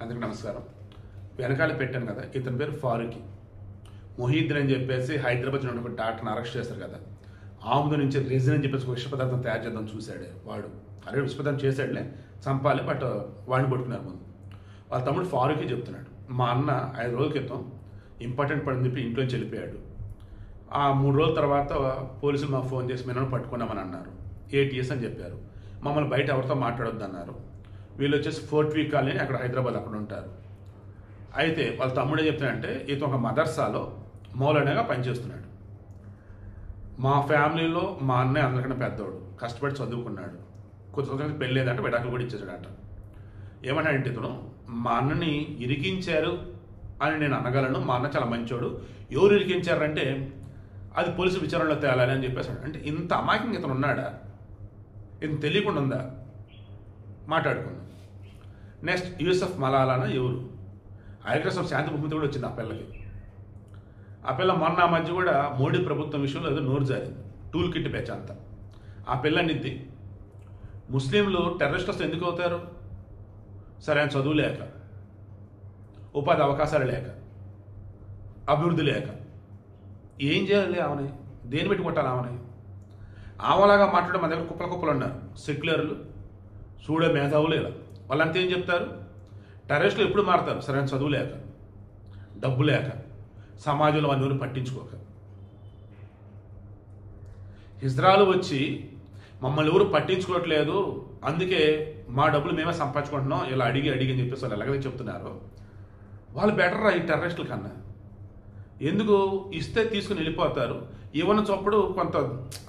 అందరికీ నమస్కారం. వెనకాల పెట్టాను కదా, ఇతని పేరు ఫారూక్ మొహీద్దీన్ అని చెప్పేసి హైదరాబాద్ నుండి ఒక డాక్టర్ని అరెస్ట్ చేశారు కదా. ఆముదు నుంచి రెజిన్ అని చెప్పేసి ఒక విష పదార్థం తయారు చేద్దాం చూశాడు వాడు. అరే విష పదార్థం చేశాడులే, చంపాలి, బట్ వాడిని పట్టుకున్నారు ముందు. వాళ్ళ తమ్ముడు ఫారూక్ చెప్తున్నాడు, మా అన్న 5 రోజుల క్రితం ఇంపార్టెంట్ పని చెప్పి ఇంట్లోంచి వెళ్ళిపోయాడు. ఆ 3 రోజుల తర్వాత పోలీసులు మాకు ఫోన్ చేసి మేము పట్టుకున్నామని అన్నారు. ATS అని చెప్పారు. మమ్మల్ని బయట ఎవరితో మాట్లాడొద్దు అన్నారు. వీళ్ళు వచ్చేసి ఫోర్ట్ వీక్ కాలనీ అక్కడ హైదరాబాద్ అక్కడ ఉంటారు. అయితే వాళ్ళ తమ్ముడు ఏం చెప్తున్నాడంటే, ఇతను ఒక మదర్సాలో మౌలానాగా పనిచేస్తున్నాడు. మా ఫ్యామిలీలో మా అన్నయ్య అందరికన్నా పెద్దోడు, కష్టపడి చదువుకున్నాడు. కొంచెం పెళ్ళి లేదంటే విడాకులు కూడా ఇచ్చేసాడట. ఏమన్నాడంటే ఇతను, మా అన్నని ఇరికించారు అని నేను అనగలను, మా అన్న చాలా మంచోడు, ఎవరు ఇరికించారంటే అది పోలీసు విచారణలో తేలాలి అని చెప్పేసాడు. అంటే ఇంత అమాయకంగా ఇతను ఉన్నాడా? ఇతను తెలియకుండా ఉందా? మాట్లాడుకుందాం. నెక్స్ట్ యూసఫ్ మలాలానా ఎవరు? ఐక్యరాజ్యం శాంతి బహుమతి కూడా వచ్చింది ఆ పిల్లకి. ఆ పిల్ల మొన్న మధ్య కూడా మోడీ ప్రభుత్వం విషయంలో ఏదో నోరు జారింది, టూల్ కిట్ బ్యాచ్ అంతా. ఆ పిల్ల నిద్ది ముస్లింలు టెర్రరిస్టులు ఎందుకు అవుతారు? సరైన చదువు లేక, ఉపాధి అవకాశాలు లేక, అభివృద్ధి లేక. ఏం చేయాలి ఆమెని? దేని పెట్టి కొట్టాలి ఆమెని? ఆమెలాగా మాట్లాడే మన దగ్గర కుప్పలు ఉన్నారు, సెక్యులర్లు, సూడే మేధావులు. ఇలా వాళ్ళంతా ఏం చెప్తారు? టెర్రరిస్టులు ఎప్పుడు మారుతారు? సరైన చదువు లేక, డబ్బు లేక, సమాజంలో అన్నీ పట్టించుకోక. హిజ్రాలు వచ్చి మమ్మల్ని ఎవరు పట్టించుకోవట్లేదు, అందుకే మా డబ్బులు మేమే సంపాదించుకుంటున్నాం, ఇలా అడిగి అని చెప్పేసి వాళ్ళు ఎలాగైతే చెప్తున్నారు. వాళ్ళు బెటర్ ఈ టెర్రరిస్టుల కన్నా. ఎందుకు? ఇస్తే తీసుకుని వెళ్ళిపోతారు. ఇవ్వని చప్పుడు కొంత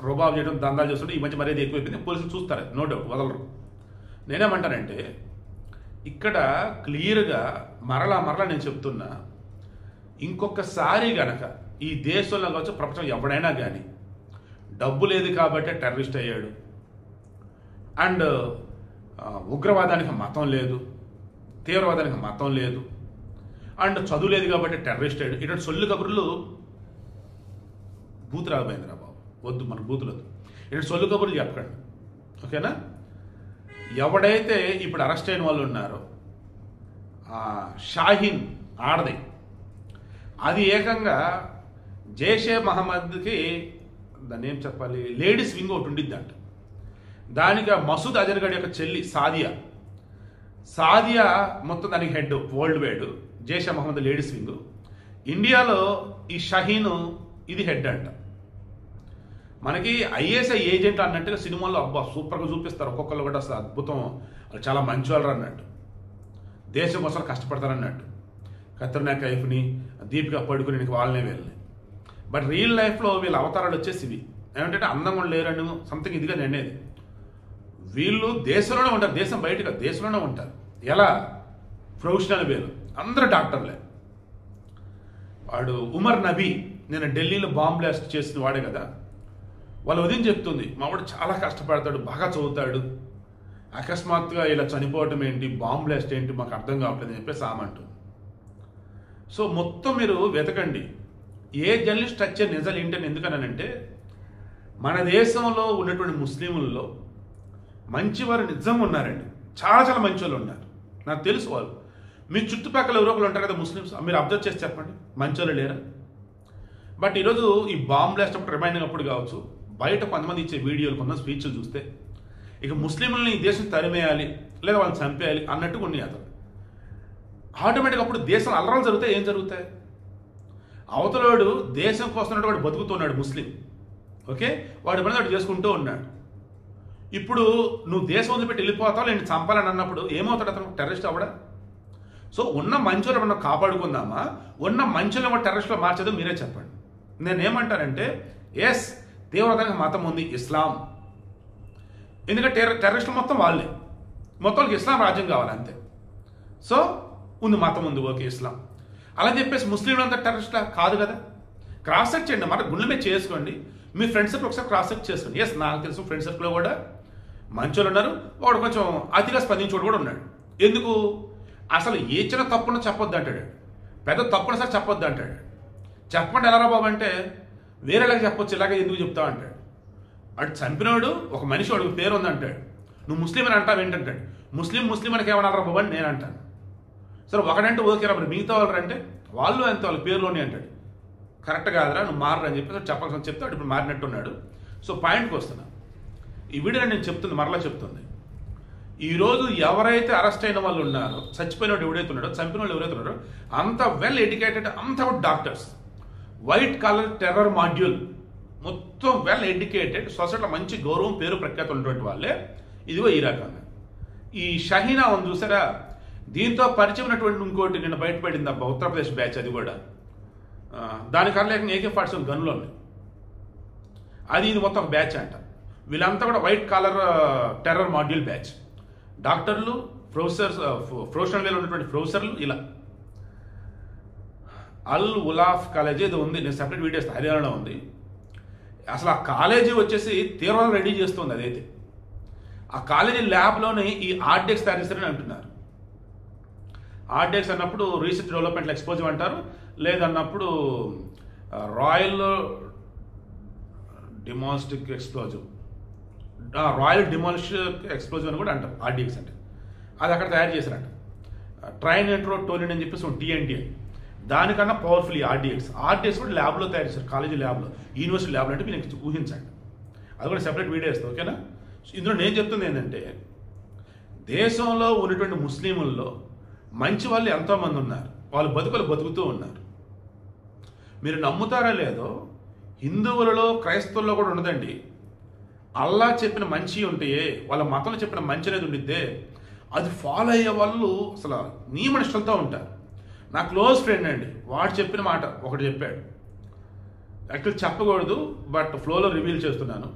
రుబాబు చేయడం, దందాలు చేస్తుంటే ఈ మధ్య మర్యాద ఎక్కువైపోయింది, పోలీసులు చూస్తారు, నో డౌట్, వదలరు. నేనేమంటానంటే, ఇక్కడ క్లియర్గా మరలా నేను చెప్తున్నా, ఇంకొకసారి గనక ఈ దేశంలో కావచ్చు ప్రపంచం ఎవడైనా కానీ డబ్బు లేదు కాబట్టి టెర్రరిస్ట్ అయ్యాడు, అండ్ ఉగ్రవాదానికి మతం లేదు, తీవ్రవాదానికి మతం లేదు, అండ్ చదువు లేదు కాబట్టి టెర్రరిస్ట్ అయ్యాడు, ఇటువంటి సొల్లు కబుర్లు బూతు రాబోయిందిరా బాబు, వద్దు, మనకు బూతులు వద్దు. ఇటువంటి సొల్లు కబుర్లు చెప్పకండి, ఓకేనా? ఎవడైతే ఇప్పుడు అరెస్ట్ అయిన వాళ్ళు ఉన్నారో, షాహీన్ ఆడది, అది ఏకంగా జైషే మహమ్మద్కి దాన్ని ఏం చెప్పాలి, లేడీస్ వింగ్ ఒకటి ఉండిద్దంట. దానికి మసూద్ అజర్ గడ్ యొక్క చెల్లి సాదియా మొత్తం దానికి head worldwide. Jaish-e Mohammed ladies wing. ఇండియాలో ఈ షహీన్ ఇది హెడ్ అంట. మనకి ISI ఏజెంట్ అన్నట్టుగా సినిమాల్లో అబ్బా సూపర్గా చూపిస్తారు, ఒక్కొక్కరు కూడా అసలు అద్భుతం, చాలా మంచి వాళ్ళు అన్నట్టు, దేశం కోసం కష్టపడతారు అన్నట్టు. కత్రినా కైఫ్ని, దీపికా పడుకుని వాళ్ళనే వెళ్ళి. బట్ రియల్ లైఫ్లో వీళ్ళ అవతారాలు వచ్చేసి ఇవి ఏమంటే అందంగా లేరని సంథింగ్ ఇదిగా అనేది. వీళ్ళు దేశంలోనే ఉంటారు, దేశం బయటగా దేశంలోనే ఉంటారు. ఎలా? ప్రొఫెషనల్ వేరు, అందరూ డాక్టర్లే. వాడు ఉమర్ నబీ నేను ఢిల్లీలో బాంబ్ బ్లాస్ట్ చేసిన వాడే కదా, వాళ్ళ ఉదయం చెప్తుంది, మావాడు చాలా కష్టపడతాడు, బాగా చదువుతాడు, అకస్మాత్తుగా ఇలా చనిపోవటం ఏంటి, బాంబ్ బ్లాస్ట్ ఏంటి, మాకు అర్థం కావట్లేదు అని చెప్పేసి ఆమంటుంది. సో మొత్తం మీరు వెతకండి, ఏ జర్నలిస్ట్ వచ్చే నిజాలు ఏంటని. ఎందుకనంటే మన దేశంలో ఉన్నటువంటి ముస్లింలలో మంచివారు నిజంగా ఉన్నారండి, చాలా మంచి వాళ్ళు ఉన్నారు, నాకు తెలుసు. వాళ్ళు మీ చుట్టుపక్కల ఎవరో ఒకరు ఉంటారు కదా ముస్లిమ్స్, మీరు అబ్జర్వ్ చేసి చెప్పండి, మంచి వాళ్ళు లేరా? బట్ ఈరోజు ఈ బాంబ్ బ్లాస్ట్ అప్పుడు రిమైండింగ్ అప్పుడు కావచ్చు, బయట కొంతమంది ఇచ్చే వీడియోలు, కొంతమంది స్పీచ్లు చూస్తే ఇక ముస్లింలని ఈ దేశం తరిమేయాలి లేదా వాళ్ళని చంపేయాలి అన్నట్టుగా ఉన్నాయి. అతను ఆటోమేటిక్గా అప్పుడు దేశం అల్లరాలు జరుగుతాయి. ఏం జరుగుతాయి? అవతలవాడు దేశం కోసం వాడు బతుకుతున్నాడు ముస్లిం, ఓకే, వాడి పని వాడు చేసుకుంటూ ఉన్నాడు. ఇప్పుడు నువ్వు దేశం వదిలిపెట్టి వెళ్ళిపోతావు, నేను చంపాలని అన్నప్పుడు ఏమవుతాడు? అతను టెర్రరిస్ట్ అవ్వడా? సో ఉన్న మంచులు మనం కాపాడుకుందామా, ఉన్న మంచులను కూడా టెర్రరిస్ట్లో మార్చేదో మీరే చెప్పండి. నేనేమంటానంటే, ఎస్, తీవ్రవాదానికి మతం ఉంది, ఇస్లాం. ఎందుకంటే టెర్రరిస్టులు మొత్తం వాళ్ళే, మొత్తం వాళ్ళకి ఇస్లాం రాజ్యం కావాలి అంతే. సో ఉంది, మతం ఉంది, ఓకే, ఇస్లాం. అలా చెప్పేసి ముస్లింలు అంతా టెర్రరిస్ట్లా కాదు కదా. క్రాస్ చెక్ చేయండి, మన గుండెల మీద చేసుకోండి, మీ ఫ్రెండ్ సర్కిల్ ఒకసారి క్రాస్ చెక్ చేసుకోండి. ఎస్, నాకు తెలుసు ఫ్రెండ్ సర్కిల్లో కూడా మంచోళ్ళు ఉన్నారు, వాడు కొంచెం అతిగా స్పందించోడు కూడా ఉన్నాడు. ఎందుకు? అసలు ఏ చిన్న తప్పున చెప్పొద్దు అంటాడు, పెద్ద తప్పున సార్ చెప్పొద్దు అంటాడు. చెప్పండి ఎలా బాబు అంటే, వేరేలాగా చెప్పొచ్చు, ఇలాగే ఎందుకు చెప్తావు అంటాడు. అటు చంపినోడు ఒక మనిషి, వాడికి పేరు ఉంది అంటాడు, నువ్వు ముస్లిం అని అంటావు ఏంటంటాడు. ముస్లిం మనకి ఏమన్నారా బాబు అని నేను అంటాను. సరే ఒకడంటే ఓకేరా, మరి మిగతా వాళ్ళు అంటే వాళ్ళు అంత వాళ్ళ పేరులోనే అంటాడు. కరెక్ట్ కాదురా, నువ్వు మారరా అని చెప్పి చెప్పాల్సిన చెప్తే ఇప్పుడు మారినట్టున్నాడు. సో పాయింట్కి వస్తున్నా. ఈ వీడియో నేను చెప్తుంది మరలా చెప్తుంది, ఈరోజు ఎవరైతే అరెస్ట్ అయిన వాళ్ళు ఉన్నారో, చచ్చిపోయిన వాడు ఎవడైతే ఉన్నాడో, చంపిన వాళ్ళు ఎవరైతే ఉన్నారో, అంత వెల్ ఎడ్యుకేటెడ్, అంత doctors, white collar terror module, మొత్తం వెల్ ఎడ్యుకేటెడ్, సొసైటీలో మంచి గౌరవం పేరు ప్రఖ్యాత ఉన్నటువంటి వాళ్ళే ఇదిగో ఈ రకంగా. ఈ షహీనా ఉంది చూసారా, దీంతో పరిచయం ఉన్నటువంటి ఇంకోటి నిన్న బయటపడింది అబ్బా, ఉత్తరప్రదేశ్ బ్యాచ్. అది కూడా దానికన్నా AK-47 గన్లో ఉన్నాయి. అది ఇది మొత్తం బ్యాచ్ అంట. వీళ్ళంతా కూడా white collar terror module batch. డాక్టర్లు, ప్రొఫెసర్స్, ప్రొఫెషనల్ వేలో ఉన్నటువంటి ప్రొఫెసర్లు. ఇలా అల్ ఉలాఫ్ కాలేజీ ఇది ఉంది, నేను సెపరేట్ వీడియోస్ హర్యానాలో ఉంది. అసలు ఆ కాలేజీ వచ్చేసి తీవ్రంగా రెడీ చేస్తుంది. అదైతే ఆ కాలేజీ ల్యాబ్లోనే ఈ ఆర్డెక్స్ తయారు చేస్తారని అంటున్నారు. ఆర్డెక్స్ అన్నప్పుడు రీసెర్చ్ డెవలప్మెంట్ ఎక్స్ప్లోజివ్ అంటారు, లేదన్నప్పుడు రాయల్ డిమాలిస్టిక్ ఎక్స్ప్లోజివ్, రాయల్ డిమాలిస్టిక్ ఎక్స్ప్లోజివ్ అని కూడా అంటారు ఆర్డీఎక్స్ అంటే. అది అక్కడ తయారు చేశారంట. ట్రైనైట్రోటోలిన్ అని చెప్పేసి TNT, దానికన్నా పవర్ఫుల్ ఈ ఆర్డీఎక్స్ కూడా ల్యాబ్లో తయారు చేశారు, కాలేజీ ల్యాబ్లో, యూనివర్సిటీ ల్యాబ్లో. అంటే మీరు ఊహించండి. అది కూడా సెపరేట్ వీడియో ఇస్తాం, ఓకేనా. ఇందులో నేను చెప్తుంది ఏంటంటే, దేశంలో ఉన్నటువంటి ముస్లింల్లో మంచి వాళ్ళు ఎంతోమంది ఉన్నారు, వాళ్ళు బతుకుతూ ఉన్నారు. మీరు నమ్ముతారా లేదో, హిందువులలో క్రైస్తవుల్లో కూడా ఉండదండి. అల్లా చెప్పిన మంచి ఉంటాయే, వాళ్ళ మతంలో చెప్పిన మంచి అనేది ఉండిద్దే, అది ఫాలో అయ్యే వాళ్ళు అసలు నియమనిష్టలతో ఉంటారు. నా క్లోజ్ ఫ్రెండ్ అండి, వాడు చెప్పిన మాట ఒకటి చెప్పాడు. యాక్చువల్ చెప్పకూడదు, బట్ ఫ్లోలో రివీల్ చేస్తున్నాను.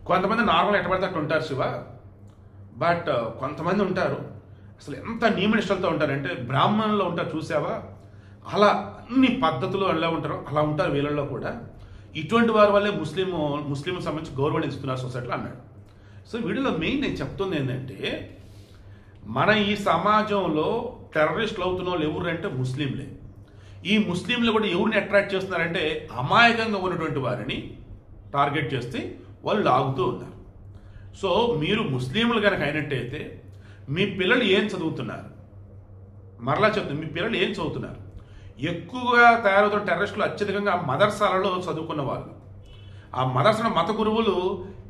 కొంతమంది నార్మల్ ఎట్టబడితే అట్టు ఉంటారు శివ, బట్ కొంతమంది ఉంటారు అసలు ఎంత నియమనిష్టలతో ఉంటారంటే, బ్రాహ్మణుల్లో ఉంటారు చూసావా, అలా అన్ని పద్ధతులు ఎలా ఉంటారో అలా ఉంటారు వీళ్ళల్లో కూడా. ఇటువంటి వారి వల్లే ముస్లిం సంబంధించి గౌరవాన్ని ఇస్తున్నారు సొసైటీలో అన్నాడు. సో వీడియోలో మెయిన్ నేను చెప్తుంది ఏంటంటే, మన ఈ సమాజంలో టెర్రరిస్టులు అవుతున్న వాళ్ళు ఎవరు అంటే ముస్లింలే. ఈ ముస్లింలు కూడా ఎవరిని అట్రాక్ట్ చేస్తున్నారంటే, అమాయకంగా ఉన్నటువంటి వారిని టార్గెట్ చేస్తే వాళ్ళు లాగుతూ ఉన్నారు. సో మీరు ముస్లింలు కనుక అయినట్టయితే మీ పిల్లలు ఏం చదువుతున్నారు, మరలా చెప్తుంది, మీ పిల్లలు ఏం చదువుతున్నారు? ఎక్కువగా తయారవుతున్న టెర్రరిస్టులు అత్యధికంగా మదర్సాలలో చదువుకున్న వాళ్ళు. ఆ మదర్సా మత గురువులు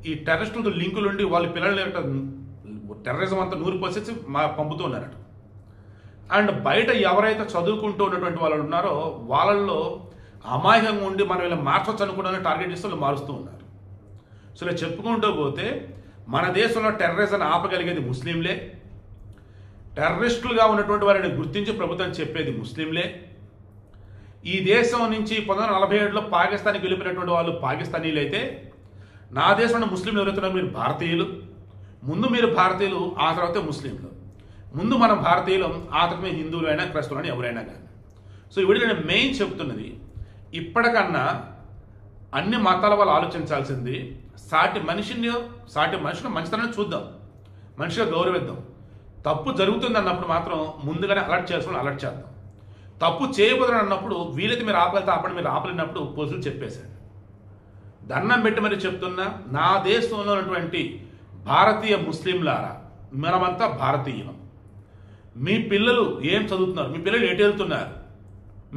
ఈ టెర్రరిస్టులతో లింకులు ఉండి వాళ్ళ పిల్లల్ని టెర్రరిజం అంతా నూరిపోసేసి పంపుతూ ఉన్నారట. అండ్ బయట ఎవరైతే చదువుకుంటూ ఉన్నటువంటి వాళ్ళు ఉన్నారో వాళ్ళల్లో అమాయకంగా ఉండి మనం ఇలా మార్చవచ్చు అనుకున్న టార్గెట్ చేస్తూ వాళ్ళు మారుస్తూ ఉన్నారు. సో ఇలా చెప్పుకుంటూ పోతే మన దేశంలో టెర్రరిజం ఆపగలిగేది ముస్లింలే, టెర్రరిస్టులుగా ఉన్నటువంటి వారిని గుర్తించి ప్రభుత్వం చెప్పేది ముస్లింలే. ఈ దేశం నుంచి 1947లో పాకిస్తాన్కి వెళ్ళిపోయినటువంటి వాళ్ళు పాకిస్తానీలు అయితే, నా దేశంలో ముస్లింలు ఎవరైతున్నారు మీరు భారతీయులు. ముందు మీరు భారతీయులు, ఆ తర్వాతే ముస్లింలు. ముందు మనం భారతీయులు, ఆ తర్వాత హిందువులు అయినా క్రైస్తవులు అయినా ఎవరైనా కానీ. సో ఈ వీడియో నేను మెయిన్ చెప్తున్నది, ఇప్పటికన్నా అన్ని మతాల వాళ్ళు ఆలోచించాల్సింది, సాటి మనిషిని మంచితనాన్ని చూద్దాం, మనిషిగా గౌరవిద్దాం. తప్పు జరుగుతుంది అన్నప్పుడు మాత్రం ముందుగానే అలర్ట్ చేసుకుని అలర్ట్ చేద్దాం. తప్పు చేయబోదని అన్నప్పుడు వీలైతే మీరు ఆపగలితే ఆపండి, మీరు ఆపలేనప్పుడు పోలీసులు చెప్పేశారు. దండం పెట్టి మరి చెప్తున్నా, నా దేశంలో ఉన్నటువంటి భారతీయ ముస్లింలారా, మనమంతా భారతీయులం. మీ పిల్లలు ఏం చదువుతున్నారు, మీ పిల్లలు ఎటు వెళ్తున్నారు,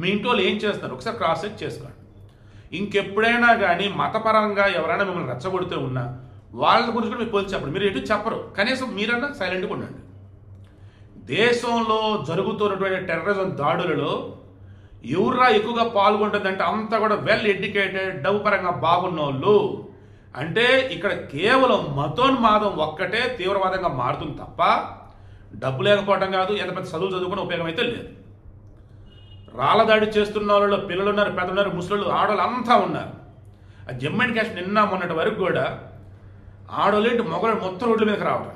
మీ ఇంట్లో ఏం చేస్తున్నారు ఒకసారి క్రాస్ చెక్ చేసుకోండి. ఇంకెప్పుడైనా కానీ మతపరంగా ఎవరైనా మిమ్మల్ని రెచ్చగొడితే ఉన్నా వాళ్ళ గురించి కూడా మీరు పోలీసు చెప్పండి. మీరు ఎటు చెప్పరు, కనీసం మీరన్నా సైలెంట్గా ఉండండి. దేశంలో జరుగుతున్నటువంటి టెర్రరిజం దాడులలో ఎవరా ఎక్కువగా పాల్గొంటుందంటే అంతా కూడా వెల్ ఎడ్యుకేటెడ్, డబ్బు పరంగా బాగున్న వాళ్ళు. అంటే ఇక్కడ కేవలం మతోన్మాదం ఒక్కటే తీవ్రవాదంగా మారుతుంది తప్ప డబ్బు లేకపోవటం కాదు, ఎంత పెద్ద చదువు చదువుకునే ఉపయోగం అయితే లేదు. రాళ్ళ దాడి చేస్తున్న వాళ్ళలో పిల్లలు ఉన్నారు, పెద్దలున్నారు, ముసలు, ఆడవాళ్ళు అంతా ఉన్నారు. ఆ జమ్మూ అండ్ కాశ్మీర్ నిన్న మొన్నటి వరకు కూడా ఆడవాళ్ళేంటి మొగలు మొత్తం రోడ్ల మీదకి రావడం.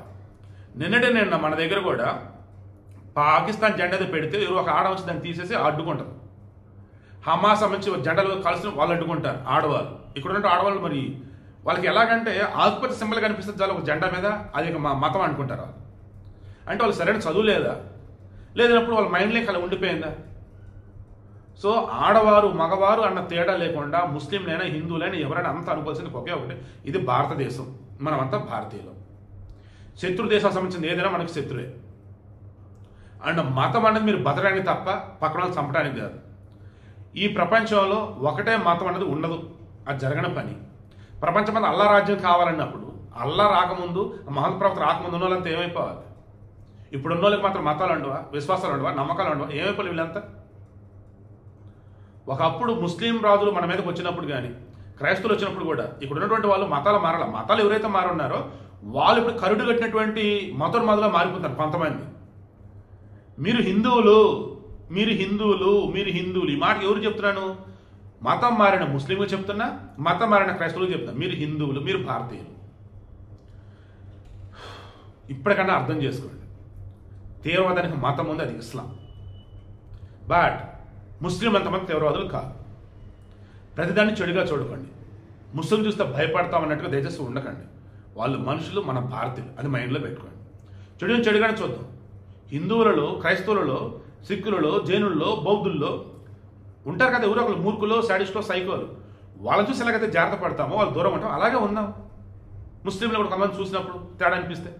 నిన్న మన దగ్గర కూడా పాకిస్తాన్ జెండా పెడితే ఎవరు ఒక ఆడ వచ్చి దాన్ని తీసేసి అడ్డుకుంటారు. హమాస్ సంబంధించి జెండాలు కలిసి వాళ్ళు అడ్డుకుంటారు ఆడవాళ్ళు. ఇక్కడ ఉన్న ఆడవాళ్ళు మరి వాళ్ళకి ఎలాగంటే ఆకుపచ్చ సింబల్ కనిపిస్తుంది చాలా ఒక జెండా మీద, అది మా మతం అనుకుంటారు వాళ్ళు. అంటే వాళ్ళు సరైన చదువు లేదా, లేదన్నప్పుడు వాళ్ళ మైండ్లోకి అలా ఉండిపోయిందా? సో ఆడవారు మగవారు అన్న తేడా లేకుండా ముస్లింలైనా హిందువులైనా ఎవరైనా అంతా అనుకోవాల్సింది ఒకే ఒకటి, ఇది భారతదేశం, మనమంతా భారతీయులు. శత్రు దేశాలకు సంబంధించిన ఏదైనా మనకి శత్రువే. అండ్ మతం అనేది మీరు బతకడానికి తప్ప పక్కన వాళ్ళని చంపడానికి కాదు. ఈ ప్రపంచంలో ఒకటే మతం అనేది ఉండదు, అది జరగని పని. ప్రపంచమంతా అల్లా రాజ్యం కావాలన్నప్పుడు అల్లా రాకముందు, మహమ్మద్ ప్రవక్త రాకముందు ఉన్న వాళ్ళంతా ఏమైపోవాలి? ఇప్పుడు ఉన్న వాళ్ళకి మాత్రం మతాలు ఉండవా, విశ్వాసాలు ఉండవా, నమ్మకాలు ఉండవా? ఏమైపోవాలి వీళ్ళంతా? ఒకప్పుడు ముస్లిం రాజులు మన మీదకి వచ్చినప్పుడు కానీ, క్రైస్తవులు వచ్చినప్పుడు కూడా ఇక్కడ ఉన్నటువంటి వాళ్ళు మతాలు మారాల. మతాలు ఎవరైతే మారున్నారో వాళ్ళు ఇప్పుడు కరుడు కట్టినటువంటి మతోన్మాదులా మారిపోతారు కొంతమంది. మీరు హిందువులు, మీరు హిందువులు, మీరు హిందువులు, ఈ మాట ఎవరు చెప్తున్నాను? మతం మారిన ముస్లింలు చెప్తున్నా, మతం మారిన క్రైస్తవులు చెప్తున్నా. మీరు హిందువులు, మీరు భారతీయులు. ఇప్పటికన్నా అర్థం చేసుకోండి, తీవ్రవాదానికి మతం ఉంది, అది ఇస్లాం. బట్ ముస్లిం అంతమంది తీవ్రవాదులు కాదు. ప్రతిదాన్ని చెడుగా చూడకండి. ముస్లిం చూస్తే భయపడతామన్నట్టుగా దయచేసి ఉండకండి. వాళ్ళు మనుషులు, మన భారతీయులు, అది మైండ్లో పెట్టుకోండి. చెడుని చెడుగానే చూద్దాం. హిందువులలో, క్రైస్తవులలో, సిక్కులలో, జైనుల్లో, బౌద్ధుల్లో ఉంటారు కదా ఎవరో ఒకరు మూర్ఖులు, శాడిస్టులు, సైకోలు. వాళ్ళని చూసి ఎలాగైతే జాగ్రత్త పడతామో, వాళ్ళు దూరం ఉంటాం, అలాగే ఉందాం. ముస్లింలు కూడా కొంతమంది చూసినప్పుడు తేడా అనిపిస్తే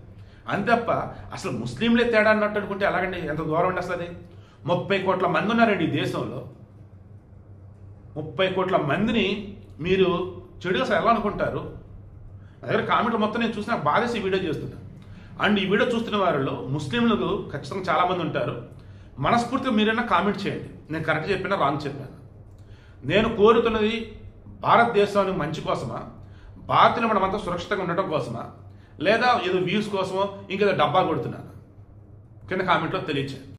అంతే తప్ప అసలు ముస్లింలే తేడా అన్నట్టు అనుకుంటే ఎలాగండి? ఎంత దూరం అండి అసలు అది? 30 కోట్ల మంది ఉన్నారండి ఈ దేశంలో. 30 కోట్ల మందిని మీరు చెడుగా అసలు ఎలా అనుకుంటారు? నా దగ్గర కామెంట్లు మొత్తం నేను చూసి నాకు బాధేసి ఈ వీడియో చేస్తున్నాను. అండ్ ఈ వీడియో చూస్తున్న వారిలో ముస్లింలకు ఖచ్చితంగా చాలామంది ఉంటారు. మనస్ఫూర్తిగా మీరైనా కామెంట్ చేయండి, నేను కరెక్ట్ చెప్పినా రాంగ్ చెప్పాను. నేను కోరుతున్నది భారతదేశానికి మంచి కోసమా, భారతీయులు మనమంతా సురక్షితంగా ఉండటం కోసమా, లేదా ఏదో వ్యూస్ కోసమో ఇంకేదో డబ్బా కొడుతున్నాను? కింద కామెంట్లో తెలియచేయండి.